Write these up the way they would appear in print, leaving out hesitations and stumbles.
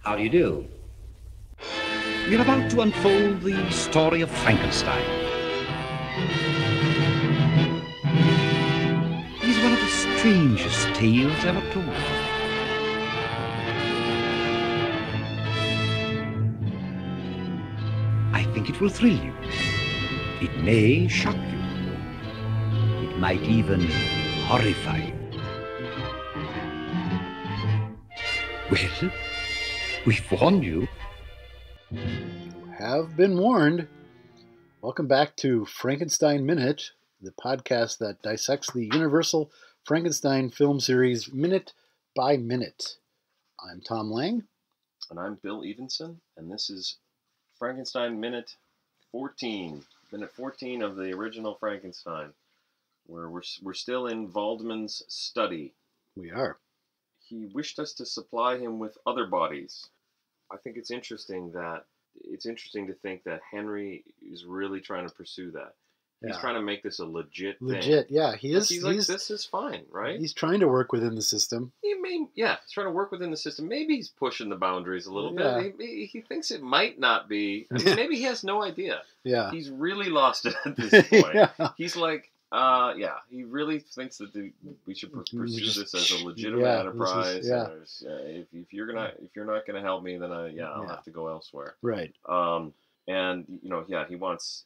How do you do? We're about to unfold the story of Frankenstein. He's one of the strangest tales ever told. I think it will thrill you. It may shock you. It might even horrify you. Well, we've warned you. Have been warned. Welcome back to Frankenstein Minute, the podcast that dissects the Universal Frankenstein film series minute by minute. I'm Tom Lang. And I'm Bill Evenson, and this is Frankenstein Minute 14. Minute 14 of the original Frankenstein, where we're still in Waldman's study. We are. He wished us to supply him with other bodies. I think it's interesting to think that Henry is really trying to pursue that. He's trying to make this a legit thing. Yeah. He's like, this is fine, right? He's trying to work within the system. He's trying to work within the system. Maybe he's pushing the boundaries a little bit. He thinks it might not be. I mean, maybe he has no idea. Yeah. He's really lost it at this point. Yeah. He's like, he really thinks that we should pursue this as a legitimate enterprise. If you're not gonna help me, then I'll have to go elsewhere. Right. And he wants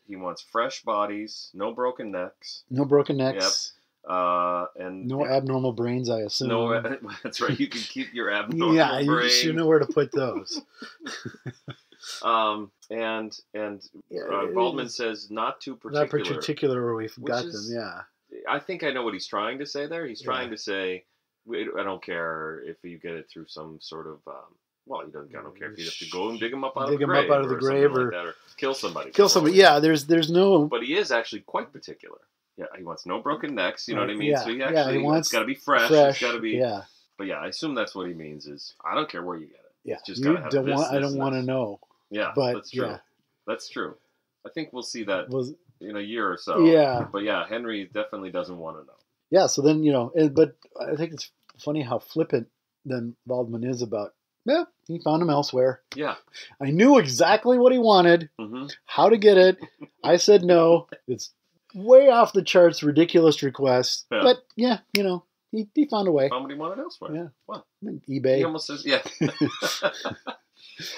fresh bodies, no broken necks. No broken necks. Yep. And no abnormal brains, I assume. No, that's right. You can keep your abnormal brain. You should know where to put those. Waldman says not too particular. Not particular where we've got them. Yeah. I think I know what he's trying to say there. He's trying to say, I don't care if you get it through some sort of. I don't care if you have to go and dig him up out of the grave, or kill somebody. Yeah, there's no. But he is actually quite particular. Yeah, he wants no broken necks. You know what I mean? Yeah, so he wants. It's got to be fresh. It's got to be. Yeah. But yeah, I assume that's what he means. Is I don't care where you get it. Yeah. It's just gotta have I don't want to know. Yeah, but that's true. Yeah. That's true. I think we'll see that in a year or so. Yeah. But yeah, Henry definitely doesn't want to know. Yeah. So then but I think it's funny how flippant then Waldman is about. Yeah, he found him elsewhere. Yeah. I knew exactly what he wanted, how to get it. I said no. It's way off the charts, ridiculous request. Yeah. But yeah, he found a way. Found what he wanted elsewhere. Yeah. Well, eBay. He almost says, yeah.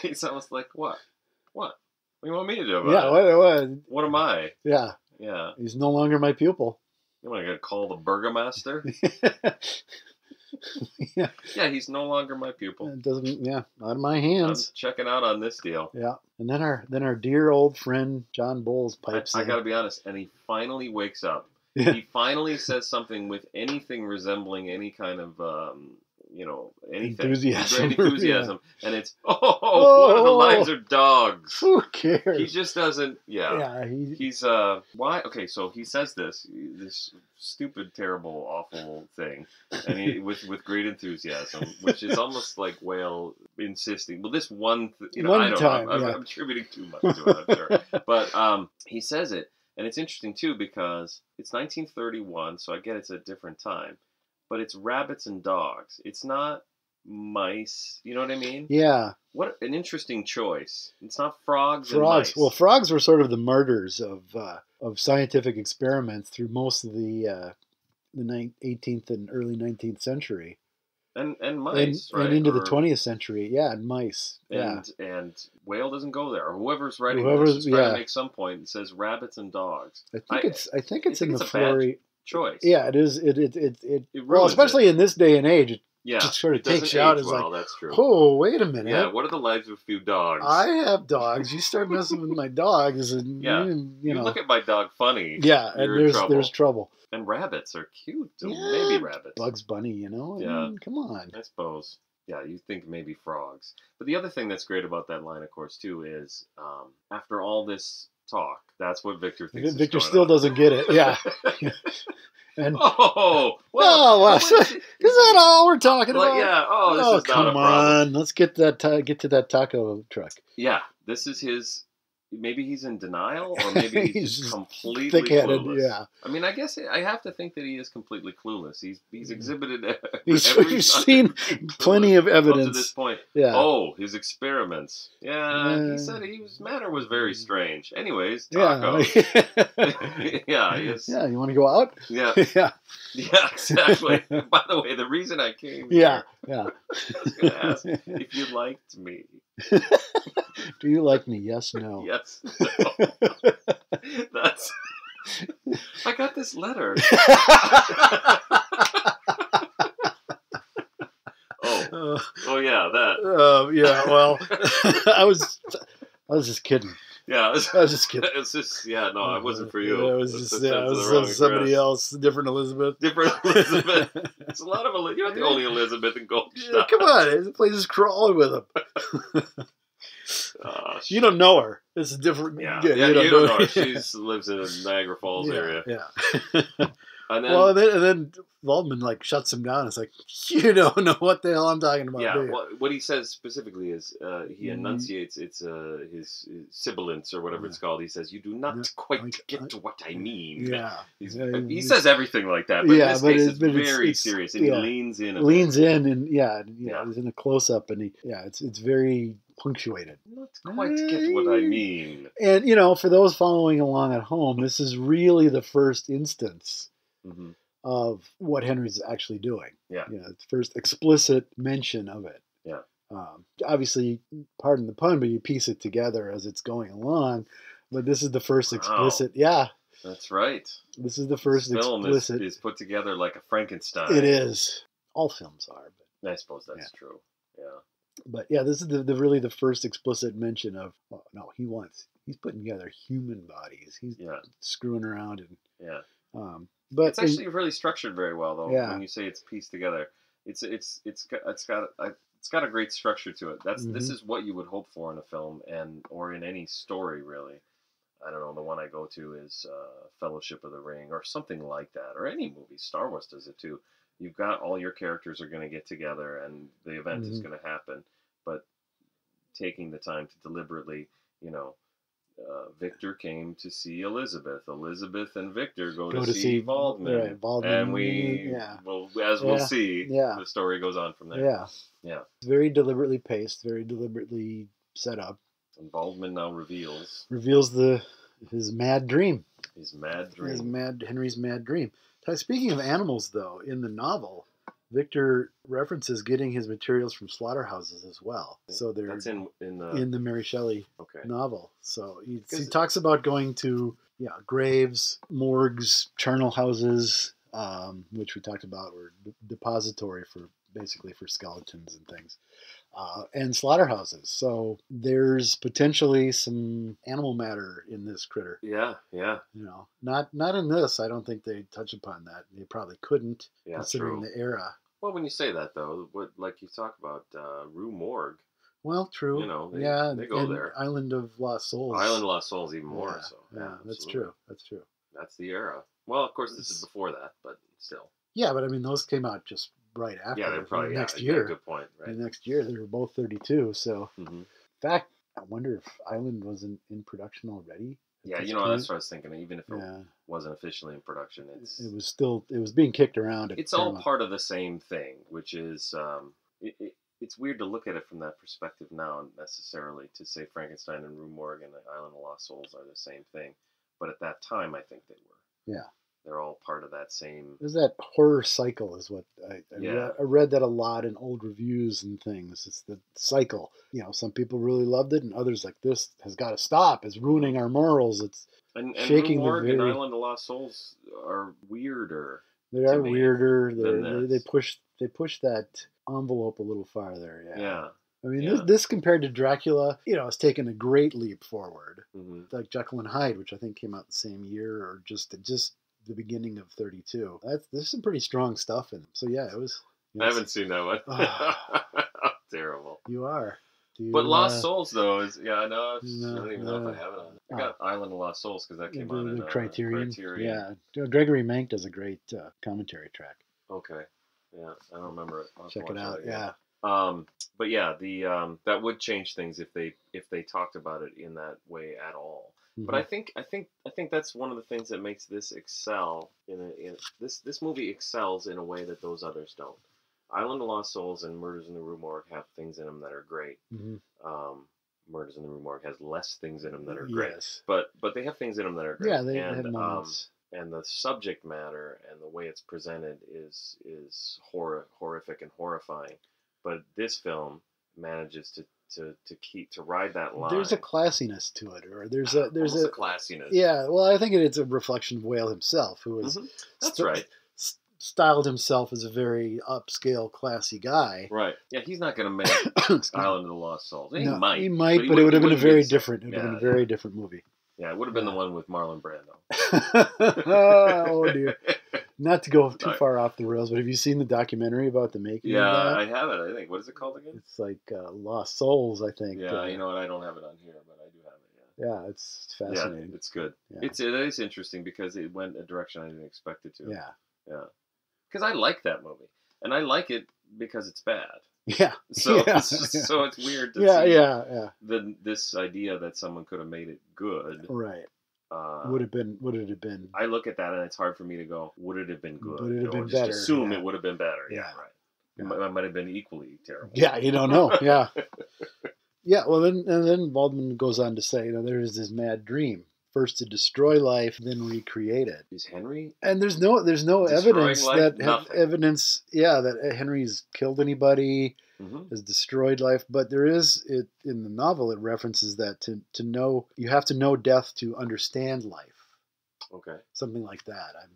He's almost like, what? What do you want me to do about it? What am I? Yeah. Yeah. He's no longer my pupil. You want to call the burgomaster? Yeah, he's no longer my pupil. It doesn't. Yeah, out of my hands. I'm checking out on this deal. Yeah, and then our dear old friend John Bowles pipes in. I got to be honest, and he finally wakes up. Yeah. He finally says something with anything resembling any kind of anything. Enthusiasm. Yeah. And it's, one of the lines are dogs. Who cares? He just doesn't, he's, why? Okay, so he says this stupid, terrible, awful thing, and he, with great enthusiasm, which is almost like Whale insisting, this one, I'm attributing too much to it, I'm sure. But he says it, and it's interesting, too, because it's 1931, so I get it's a different time. But it's rabbits and dogs. It's not mice. You know what I mean? Yeah. What an interesting choice. It's not frogs and mice. Well, frogs were sort of the martyrs of scientific experiments through most of the 18th and early 19th century. And mice, right? And into the 20th century. Yeah, and mice. And Whale doesn't go there. Or whoever's writing this is trying to make some point and says rabbits and dogs. I think it's in the Florey choice. Yeah, it is. It well, especially in this day and age, it just sort of takes you out as that's true. Oh, wait a minute. Yeah, what are the lives of a few dogs? I have dogs. You start messing with my dogs, and you look at my dog funny. Yeah, and there's trouble. And rabbits are cute. Maybe rabbits. Bugs Bunny, Yeah. I mean, come on. I suppose. Yeah, you think maybe frogs. But the other thing that's great about that line, of course, too, is after all this talk, that's what Victor thinks. Victor still doesn't get it. Yeah. And is that all we're talking about? Yeah. This is not a problem. Let's get to that taco truck. Yeah, this is his. maybe he's in denial, or maybe he's just completely thick-headed, clueless. yeah. I mean, I guess I have to think that he is completely clueless. He's exhibited We've seen plenty of evidence up to this point. Yeah. Oh, his experiments. Yeah, he said his manner was very strange. Anyways, tacos. Yeah. Yes. Yeah, you want to go out? Yeah. Yeah. Yeah, exactly. By the way, the reason I came here, I was going to ask if you liked me. Do you like me? Yes, no. Yes, no. That's... I got this letter. Oh yeah, that. Yeah, well, I was just kidding. Yeah, I was just kidding. It's just, no, it wasn't for you. It was just, it was somebody else, different Elizabeth. Different Elizabeth. It's a lot of Elizabeth. You're not the only Elizabeth in Goldstein. Yeah, come on, the place is crawling with him. You don't know her. It's a different. Yeah, you don't know her. She lives in the Niagara Falls area. Yeah. And then Waldman shuts him down. It's like, you don't know what the hell I'm talking about. Yeah, what he says specifically is he enunciates his sibilance or whatever it's called. He says, "You do not quite get what I mean." Yeah, he says everything like that, but in this case, it's very serious, and he leans in. He's in a close up, and it's very punctuated. Not quite get what I mean. And for those following along at home, this is really the first instance. Mm-hmm. Of what Henry's actually doing. Yeah. It's first explicit mention of it. Yeah. Obviously, pardon the pun, but you piece it together as it's going along. But this is the first explicit. Yeah. That's right. This is the first explicit. Film is put together like a Frankenstein. It is. All films are. But I suppose that's true. Yeah. But this is really the first explicit mention of, he's putting together human bodies. He's screwing around and. Yeah. But it's actually really structured very well, though. Yeah. When you say it's pieced together, it's got a great structure to it. This is what you would hope for in a film or in any story, really. I don't know. The one I go to is Fellowship of the Ring or something like that, or any movie. Star Wars does it too. You've got all your characters are going to get together, and the event is going to happen. But taking the time to deliberately, Victor came to see Elizabeth. Elizabeth and Victor go to see Waldman. Right, Waldman. And we'll see, the story goes on from there. Yeah. Yeah. It's very deliberately paced, very deliberately set up. And Waldman now reveals his mad dream. His mad dream. Henry's mad dream. Speaking of animals, though, in the novel, Victor references getting his materials from slaughterhouses as well. So that's in the Mary Shelley novel. So he talks about going to graves, morgues, charnel houses, which we talked about were depository for skeletons and things, and slaughterhouses. So there's potentially some animal matter in this critter. Yeah, yeah. Not in this. I don't think they touch upon that. They probably couldn't, considering the era. Well, when you say that, though, like you talk about Rue Morgue. Well, true. They go there. Island of Lost Souls. Island of Lost Souls, even more so. Yeah, that's true. That's true. That's the era. Well, of course, this is before that, but still. Yeah, but I mean, those came out just right after. Yeah, they're probably next year. Good point. Right. The next year, they were both 32. So, in fact, I wonder if Island wasn't in production already. Yeah, that's what I was thinking. Even if it wasn't officially in production, it was being kicked around. It's all part of the same thing, which is it's weird to look at it from that perspective now, necessarily, to say Frankenstein and Rue Morgue and the Island of Lost Souls are the same thing. But at that time, I think they were. Yeah. They're all part of that same... There's that horror cycle is what I read that a lot in old reviews and things. It's the cycle. Some people really loved it, and others like, this has got to stop. It's ruining our morals. It's shaking Rue Morgue and Island of Lost Souls are weirder. They are weirder. They push that envelope a little farther. Yeah. I mean, this compared to Dracula, it's taken a great leap forward. Mm-hmm. Like Jekyll and Hyde, which I think came out the same year, or just the beginning of 32. There's some pretty strong stuff in them. So it was. I haven't seen that one. Terrible. You are. But Lost Souls, though, is I know. I don't even know if I have it on. I got Island of Lost Souls because that came on in Criterion. Yeah, Gregory Mank does a great commentary track. Okay. Yeah, I don't remember it. Check it out. Yeah. But yeah, the that would change things if they talked about it in that way at all. Mm-hmm. But I think that's one of the things that makes this excel in this movie excels in a way that those others don't. Island of Lost Souls and Murders in the Rue Morgue have things in them that are great. Mm-hmm. Murders in the Rue Morgue has less things in them that are great. Yes. But they have things in them that are great. Yeah, they have moments. And the subject matter and the way it's presented is horrific and horrifying. But this film manages to ride that line. There's a classiness to it, or there's a classiness. Yeah, well, I think it's a reflection of Whale himself, who is that's right. Styled himself as a very upscale, classy guy. Right. Yeah, he's not going to make Island of the Lost Souls. He might, but it would have been a very different. It would have been a very different movie. Yeah, it would have been the one with Marlon Brando. Oh dear. Not to go too far off the rails, but have you seen the documentary about the making of that? I have it, I think. What is it called again? It's like Lost Souls, I think. Yeah, you know what? I don't have it on here, but I do have it, yeah. Yeah, it's fascinating. Yeah, it's good. Yeah. It is interesting because it went a direction I didn't expect it to. Yeah. Yeah. Because I like that movie. And I like it because it's bad. Yeah. So, so it's weird to see this idea that someone could have made it good. Right. Would it have been? I look at that and it's hard for me to go, would it have been good? Would it have been just better? Assume it would have been better. Yeah, right. It might have been equally terrible. Yeah, you don't know. Yeah. Yeah, well, then Waldman goes on to say, there is this mad dream. First to destroy life, then recreate it. Is Henry? And there's no evidence that Henry's killed anybody, has destroyed life. But there is it in the novel. It references that to know you have to know death to understand life. Okay. Something like that. I'm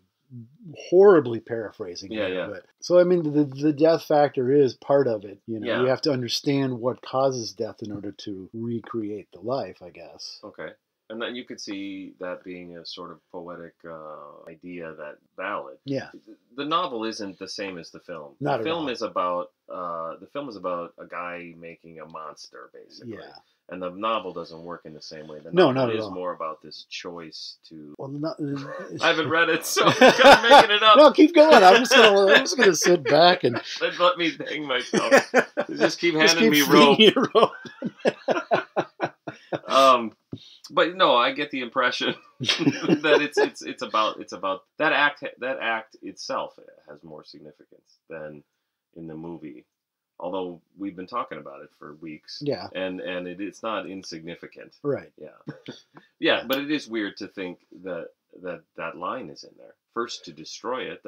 horribly paraphrasing. But, so I mean, the death factor is part of it. You have to understand what causes death in order to recreate the life, I guess. Okay. And then you could see that being a sort of poetic idea that valid. Yeah. The novel isn't the same as the film. Not the film at all. The film is about a guy making a monster, basically. Yeah. And the novel doesn't work in the same way. The novel not is at all. More about this choice to. Well, I haven't read it, so I'm kind of making it up. No, keep going. I'm just gonna sit back and let me hang myself. Just keep handing me rope. But no, I get the impression that it's about that act. That act itself has more significance than in the movie. Although we've been talking about it for weeks, and it's not insignificant, right? Yeah, yeah. But it is weird to think that line is in there. First to destroy it.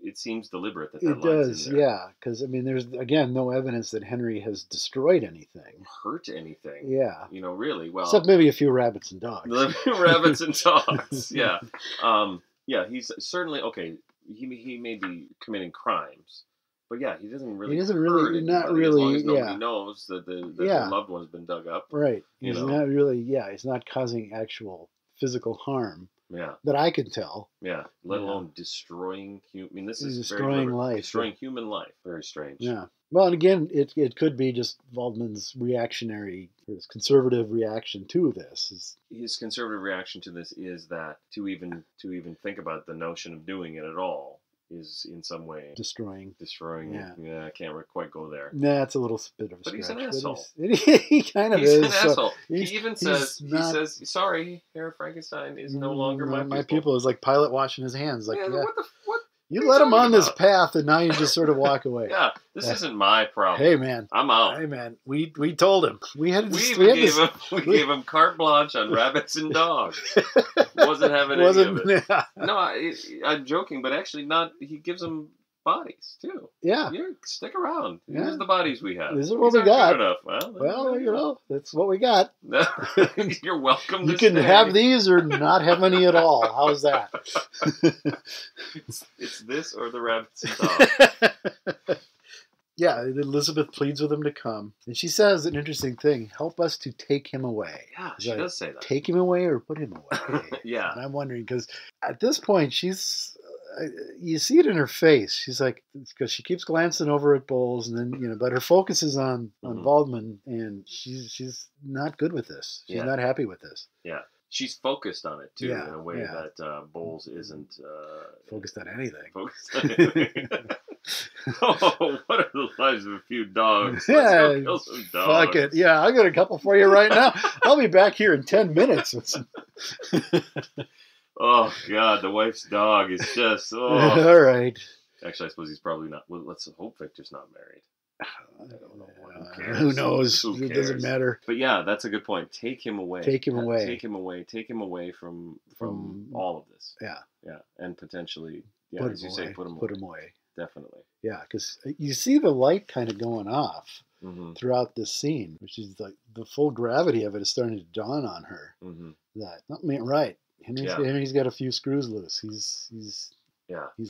It seems deliberate that it does, yeah. Because I mean, there's again no evidence that Henry has destroyed anything, hurt anything. Yeah, really well, except maybe a few rabbits and dogs. Rabbits and dogs, yeah, yeah. He's certainly okay. He may be committing crimes, but yeah, he doesn't really. Not really. As long as nobody knows that the loved one's been dug up. Right. He's not really. Yeah, he's not causing actual physical harm. Yeah. That I can tell. Yeah. Let alone destroying human. I mean, this is destroying life. Destroying human life. Very strange. Yeah. Well, and again, it could be just Waldman's his conservative reaction to this. His conservative reaction to this is that to even think about the notion of doing it at all is in some way destroying. Yeah, I can't quite go there. Nah, it's a little bit of a stretch. But he's an asshole. He kind of is. He's an asshole. He even says, sorry, Herr Frankenstein is no longer my pupil. Is like Pilate washing his hands. Like, what? You let him on this path, and now you just sort of walk away. Yeah, this isn't my problem. Hey, man, I'm out. Hey, man, we told him we gave him carte blanche on rabbits and dogs. Wasn't having any of it. Yeah. No, I'm joking, but actually, not. He gives them bodies too. Yeah, stick around. Yeah. Here's the bodies we have. This is what we got. Well, that's what we got. You're welcome. You can have these or not have any at all. How's that? It's this or the rabbits and dogs. Yeah, Elizabeth pleads with him to come. And she says an interesting thing. Help us to take him away. Yeah, she does say that. Take him away or put him away. Yeah. And I'm wondering, because at this point, you see it in her face. She's like, because she keeps glancing over at Bowles, and then, but her focus is on Waldman, and she's not good with this. She's not happy with this. Yeah. She's focused on it, too, in a way that Bowles isn't. Focused on anything. Oh, what are the lives of a few dogs? Yeah, Let's go kill some dogs. Fuck it. Yeah, I got a couple for you right now. I'll be back here in 10 minutes. Oh, God, the wife's dog is just... Oh. All right. Actually, I suppose he's probably not... Well, let's hope Victor's not married. I don't know. Who knows? It doesn't matter. But yeah, that's a good point. Take him away. Take him away. Take him away. Take him away from all of this. Yeah. Yeah, and potentially, as you say, put him away. Definitely. Yeah, because you see the light kind of going off mm-hmm. throughout this scene, which is like the full gravity of it is starting to dawn on her. Mm-hmm. That right. Henry's got a few screws loose. He's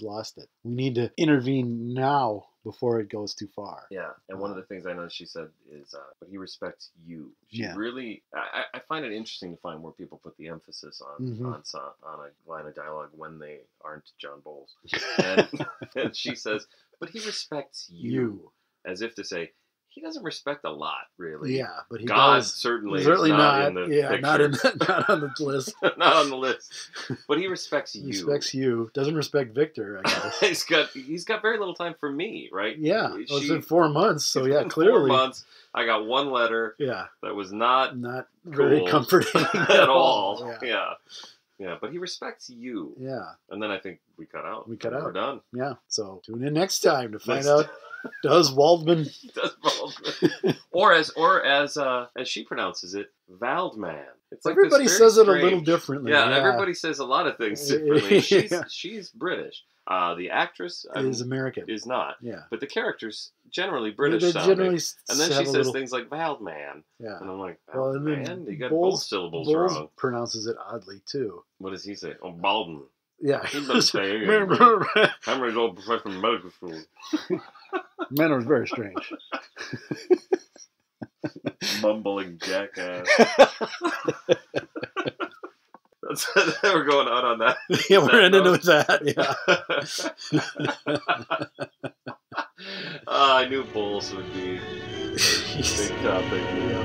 lost it. We need to intervene now before it goes too far. Yeah, and one of the things I know she said is, but he respects you. She really, I find it interesting to find where people put the emphasis on a line of dialogue when they aren't John Bowles. And she says, but he respects you. As if to say, he doesn't respect a lot, really. Yeah, but he God does. certainly not in the picture. not on the list. Not on the list. But he respects you. Respects you. Doesn't respect Victor, I guess. he's got very little time for me, right? Yeah. It's been 4 months, so clearly. 4 months. I got one letter. Yeah. That was not very comforting at all. Yeah, but he respects you. Yeah. And then I think we cut out. We're done. Yeah. So tune in next time to find out. Does Waldman? or as she pronounces it, Valdman. It's like everybody says it a little differently. Yeah, everybody says a lot of things differently. She's British. The actress is American. Is not. Yeah. But the character's generally British sounding. Generally and then she says things like Valdman. Yeah. And I'm like, Valdman? You got both syllables wrong. Pronounces it oddly too. What does he say? Oh, Baldwin. Yeah. He's been saying Henry's old professional medical school. Man, it was very strange. Mumbling jackass. We're going out on that. Yeah, we're ending with that. Yeah. I knew Bowles would be a big topic. Yeah.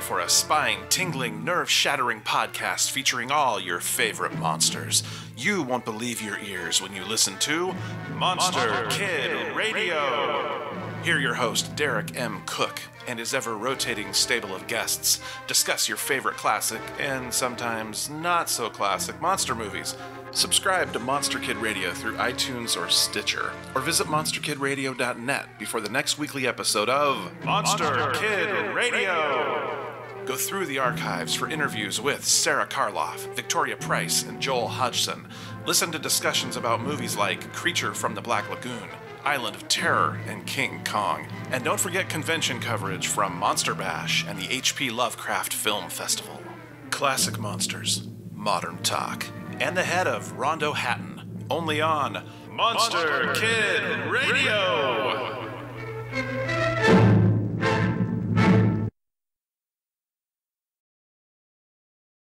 For a spine-tingling, nerve-shattering podcast featuring all your favorite monsters. You won't believe your ears when you listen to Monster Kid Radio. Hear your host, Derek M. Cook, and his ever-rotating stable of guests discuss your favorite classic and sometimes not-so-classic monster movies. Subscribe to Monster Kid Radio through iTunes or Stitcher, or visit monsterkidradio.net before the next weekly episode of Monster Kid Radio. Go through the archives for interviews with Sarah Karloff, Victoria Price, and Joel Hodgson. Listen to discussions about movies like Creature from the Black Lagoon, Island of Terror, and King Kong. And don't forget convention coverage from Monster Bash and the H.P. Lovecraft Film Festival. Classic monsters, modern talk, and the head of Rondo Hatton. Only on Monster Kid Radio!